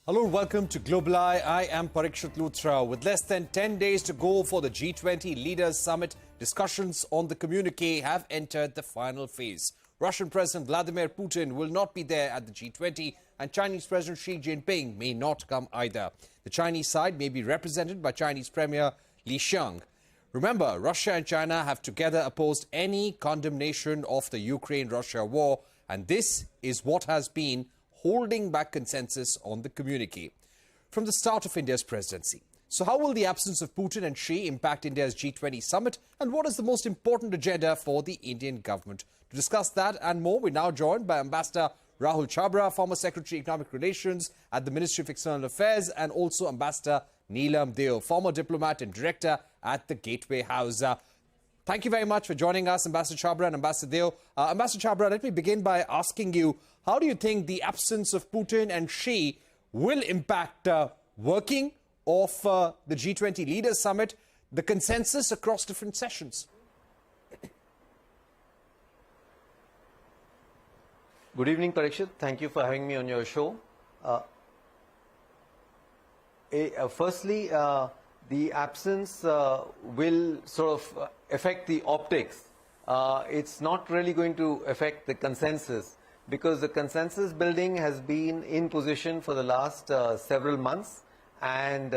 Hello, welcome to Global Eye. I am Parikshit Luthra. With less than 10 days to go for the G20 Leaders Summit, discussions on the communique have entered the final phase. Russian President Vladimir Putin will not be there at the G20, and Chinese President Xi Jinping may not come either. The Chinese side may be represented by Chinese Premier Li Qiang. Remember, Russia and China have together opposed any condemnation of the Ukraine-Russia war, and this is what has been holding back consensus on the communique from the start of India's presidency. So how will the absence of Putin and Xi impact India's G20 summit, and what is the most important agenda for the Indian government? To discuss that and more, we're now joined by Ambassador Rahul Chhabra, former Secretary Economic Relations at the Ministry of External Affairs, and also Ambassador Neelam, former diplomat and director at the Gateway House. Thank you very much for joining us, Ambassador Chhabra and Ambassador Deo. Ambassador Chhabra, let me begin by asking you, how do you think the absence of Putin and Xi will impact working of the G20 Leaders Summit, the consensus across different sessions? Good evening, Parikshit. Thank you for having me on your show. Firstly, the absence will sort of affect the optics. It's not really going to affect the consensus, because the consensus building has been in position for the last several months, and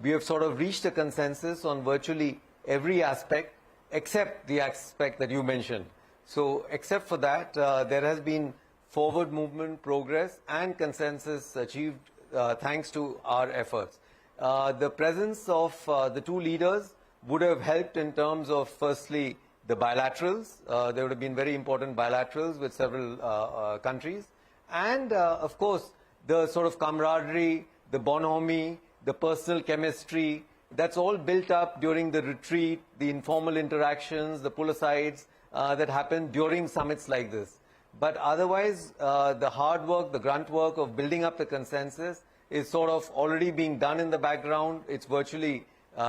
we have sort of reached a consensus on virtually every aspect except the aspect that you mentioned. So except for that, there has been forward movement, progress and consensus achieved thanks to our efforts. The presence of the two leaders would have helped in terms of, firstly, the bilaterals. There would have been very important bilaterals with several countries. And, of course, the sort of camaraderie, the bonhomie, the personal chemistry, that's all built up during the retreat, the informal interactions, the pull-asides that happen during summits like this. But otherwise, the hard work, the grunt work of building up the consensus is sort of already being done in the background. It's virtually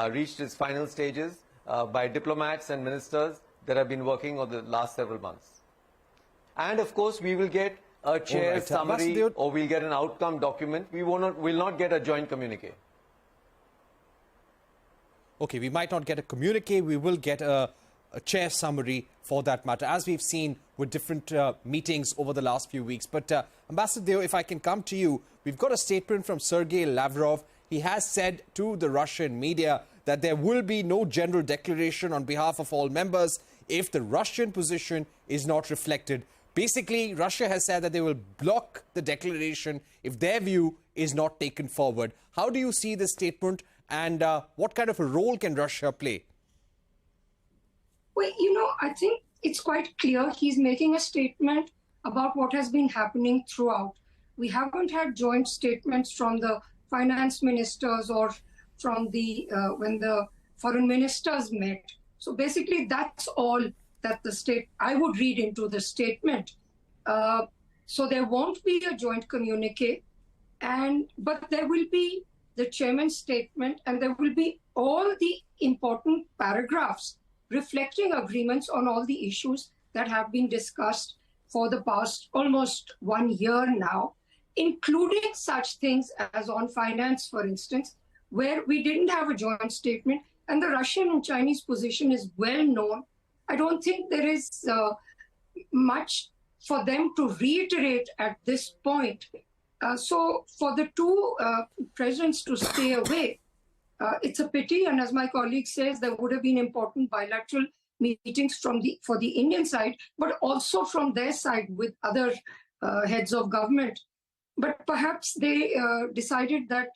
reached its final stages by diplomats and ministers that have been working over the last several months. And of course, we will get a chair summary, or we'll get an outcome document. We will not get a joint communique. Okay, we might not get a communique, we will get a chair summary for that matter, as we've seen with different meetings over the last few weeks. But Ambassador Deo, if I can come to you, we've got a statement from Sergei Lavrov. He has said to the Russian media that there will be no general declaration on behalf of all members if the Russian position is not reflected. Basically, Russia has said that they will block the declaration if their view is not taken forward. How do you see this statement, and what kind of a role can Russia play? Well, I think it's quite clear he's making a statement about what has been happening throughout. We haven't had joint statements from the finance ministers or from the when the foreign ministers met. So basically, that's all that I would read into the statement. So there won't be a joint communique, but there will be the chairman's statement, and there will be all the important paragraphs reflecting agreements on all the issues that have been discussed for the past almost 1 year now, including such things as on finance, for instance, where we didn't have a joint statement, and the Russian and Chinese position is well known. I don't think there is much for them to reiterate at this point. So for the two presidents to stay away, it's a pity, and as my colleague says, there would have been important bilateral meetings for the Indian side, but also from their side with other heads of government. But perhaps they decided that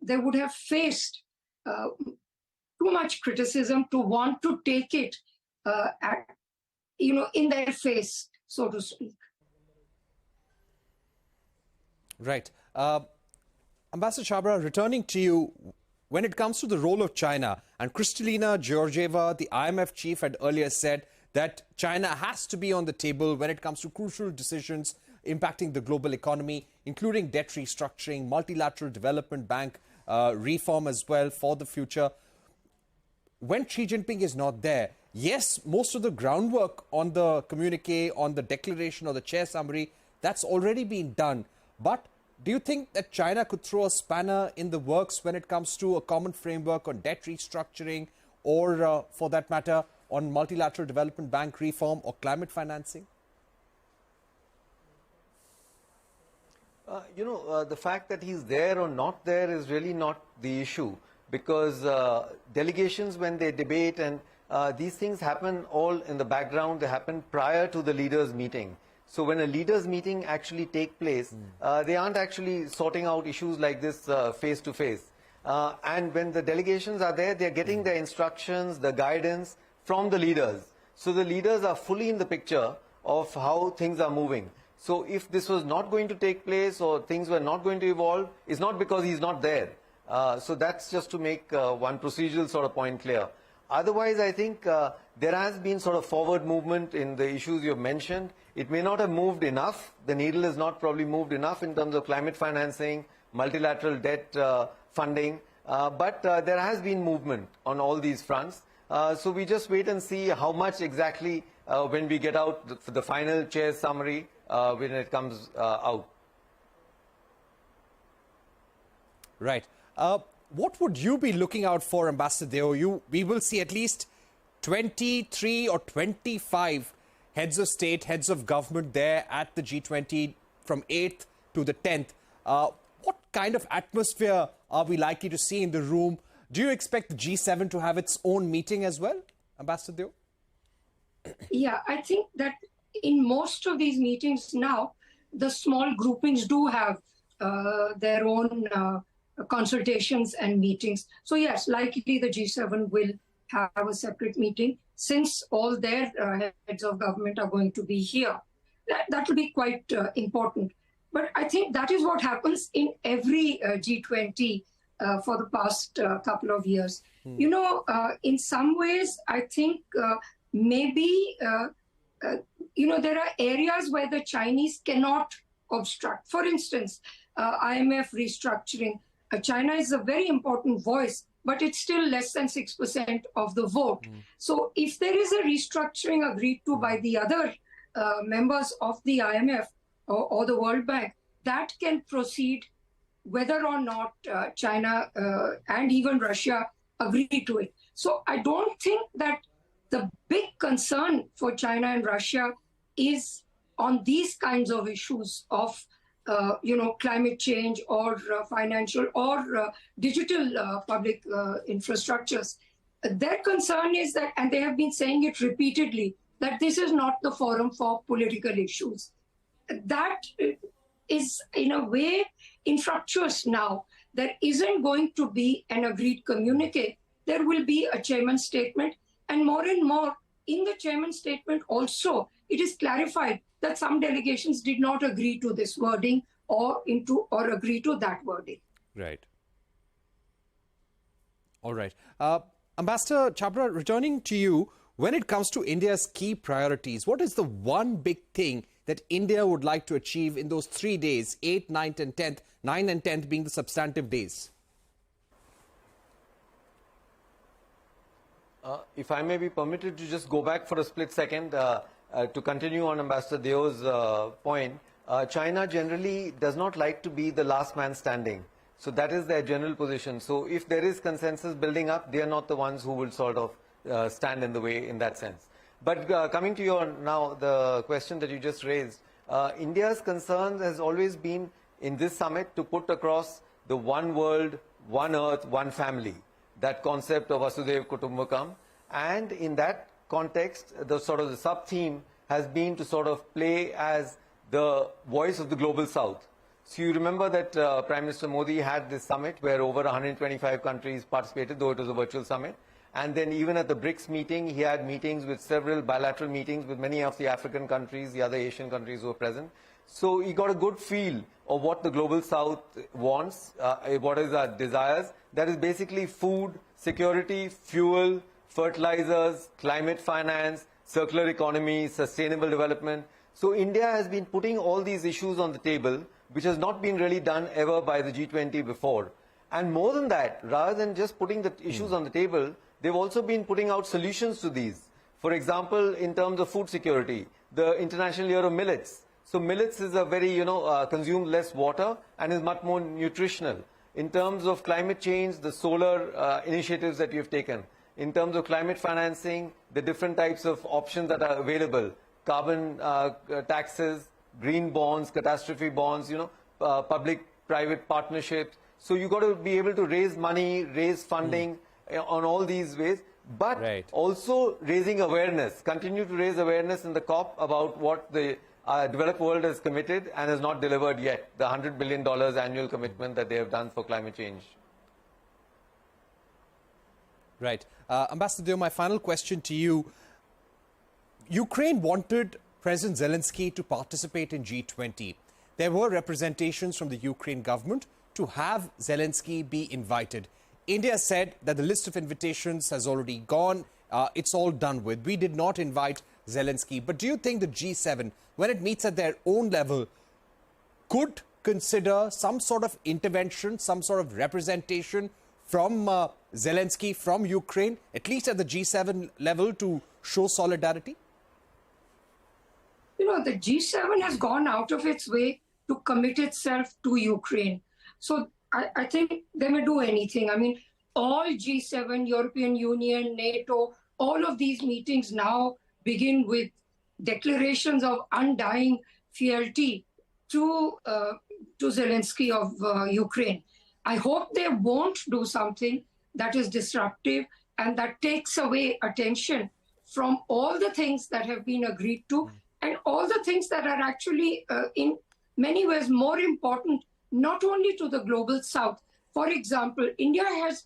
they would have faced too much criticism to want to take it in their face, so to speak. Right. Ambassador Chhabra, returning to you, when it comes to the role of China, and Kristalina Georgieva, the IMF chief, had earlier said that China has to be on the table when it comes to crucial decisions impacting the global economy, including debt restructuring, multilateral development bank reform as well for the future. When Xi Jinping is not there, yes, most of the groundwork on the communique, on the declaration or the chair summary, that's already been done. But do you think that China could throw a spanner in the works when it comes to a common framework on debt restructuring or, for that matter, on multilateral development bank reform or climate financing? The fact that he's there or not there is really not the issue, because delegations, when they debate, and these things happen all in the background, they happen prior to the leaders' meeting. So when a leaders' meeting actually take place, they aren't actually sorting out issues like this face to face. And when the delegations are there, they're getting the instructions, the guidance from the leaders. So the leaders are fully in the picture of how things are moving. So if this was not going to take place or things were not going to evolve, it's not because he's not there. So that's just to make one procedural sort of point clear. Otherwise, I think there has been sort of forward movement in the issues you've mentioned. It may not have moved enough. The needle has not probably moved enough in terms of climate financing, multilateral debt funding. But there has been movement on all these fronts. So we just wait and see how much exactly when we get out the final chair's summary when it comes out. Right. What would you be looking out for, Ambassador Deo? We will see at least 23 or 25 heads of state, heads of government there at the G20 from 8th to the 10th. What kind of atmosphere are we likely to see in the room? Do you expect the G7 to have its own meeting as well, Ambassador Deo? Yeah, I think that in most of these meetings now, the small groupings do have their own consultations and meetings. So yes, likely the G7 will have a separate meeting, since all their heads of government are going to be here. That will be quite important. But I think that is what happens in every G20 for the past couple of years. You know, in some ways, I think maybe, there are areas where the Chinese cannot obstruct. For instance, IMF restructuring. China is a very important voice, but it's still less than 6% of the vote. So if there is a restructuring agreed to by the other members of the IMF or the World Bank, that can proceed whether or not China and even Russia agree to it. So I don't think that the big concern for China and Russia is on these kinds of issues of climate change or financial or digital public infrastructures. Their concern is that, and they have been saying it repeatedly, that this is not the forum for political issues. That is, in a way, infructuous now. There isn't going to be an agreed communique. There will be a chairman's statement, and more in the chairman's statement also, it is clarified that some delegations did not agree to this wording or agree to that wording. Right. All right. Ambassador Chhabra, returning to you, when it comes to India's key priorities, what is the one big thing that India would like to achieve in those 3 days, 8th, 9th and 10th, 9th and 10th being the substantive days? If I may be permitted to just go back for a split second to continue on Ambassador Deo's point, China generally does not like to be the last man standing. So that is their general position. So if there is consensus building up, they are not the ones who will sort of stand in the way in that sense. But coming to the question that you just raised, India's concern has always been in this summit to put across the one world, one earth, one family, that concept of Vasudhaiva Kutumbakam. And in that context, the sub-theme has been to sort of play as the voice of the global south. So you remember that Prime Minister Modi had this summit where over 125 countries participated, though it was a virtual summit. And then even at the BRICS meeting, he had meetings with several bilateral meetings with many of the African countries, the other Asian countries who were present. So he got a good feel of what the global south wants, what is our desires. That is basically food, security, fuel, fertilizers, climate finance, circular economy, sustainable development. So India has been putting all these issues on the table, which has not been really done ever by the G20 before. And more than that, rather than just putting the issues on the table, they've also been putting out solutions to these. For example, in terms of food security, the International Year of Millets, So millets is a very, consume less water and is much more nutritional. In terms of climate change, the solar initiatives that you've taken. In terms of climate financing, the different types of options that are available, carbon taxes, green bonds, catastrophe bonds, public-private partnerships. So you've got to be able to raise money, raise funding on all these ways, but also raising awareness, continue to raise awareness in the COP about what the developed world has committed and has not delivered yet, the $100 billion annual commitment that they have done for climate change. Right. Ambassador Deo, my final question to you. Ukraine wanted President Zelensky to participate in G20. There were representations from the Ukraine government to have Zelensky be invited. India said that the list of invitations has already gone. It's all done with. We did not invite Zelensky. But do you think the G7, when it meets at their own level, could consider some sort of intervention, some sort of representation from Zelensky, from Ukraine, at least at the G7 level, to show solidarity? The G7 has gone out of its way to commit itself to Ukraine. So I think they may do anything. I mean, all G7, European Union, NATO, all of these meetings now begin with declarations of undying fealty to Zelensky of Ukraine. I hope they won't do something that is disruptive and that takes away attention from all the things that have been agreed to and all the things that are actually in many ways more important, not only to the global south. For example, India has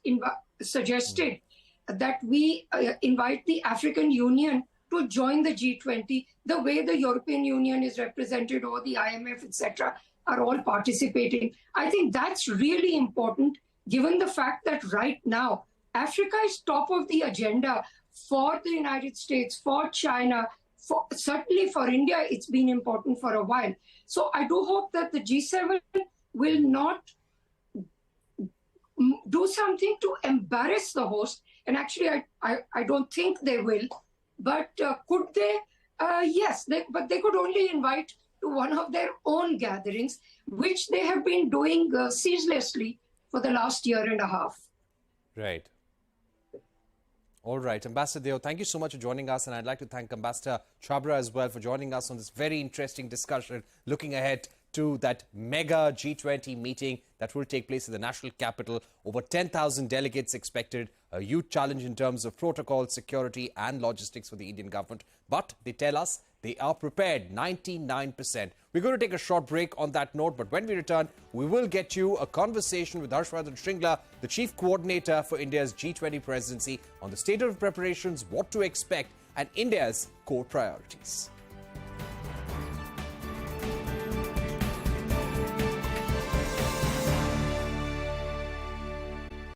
suggested that we invite the African Union to join the G20, the way the European Union is represented or the IMF, etc., are all participating. I think that's really important, given the fact that right now, Africa is top of the agenda for the United States, for China, certainly for India, it's been important for a while. So I do hope that the G7 will not do something to embarrass the host. And actually, I don't think they will. But could they? Yes, but they could only invite to one of their own gatherings, which they have been doing ceaselessly for the last year and a half. Right. All right. Ambassador Deo, thank you so much for joining us. And I'd like to thank Ambassador Chhabra as well for joining us on this very interesting discussion, looking ahead to that mega G20 meeting that will take place in the national capital. Over 10,000 delegates expected, a huge challenge in terms of protocol, security and logistics for the Indian government. But they tell us they are prepared, 99%. We're going to take a short break on that note, but when we return, we will get you a conversation with Harshvardhan Shringla, the Chief Coordinator for India's G20 presidency, on the state of preparations, what to expect, and India's core priorities.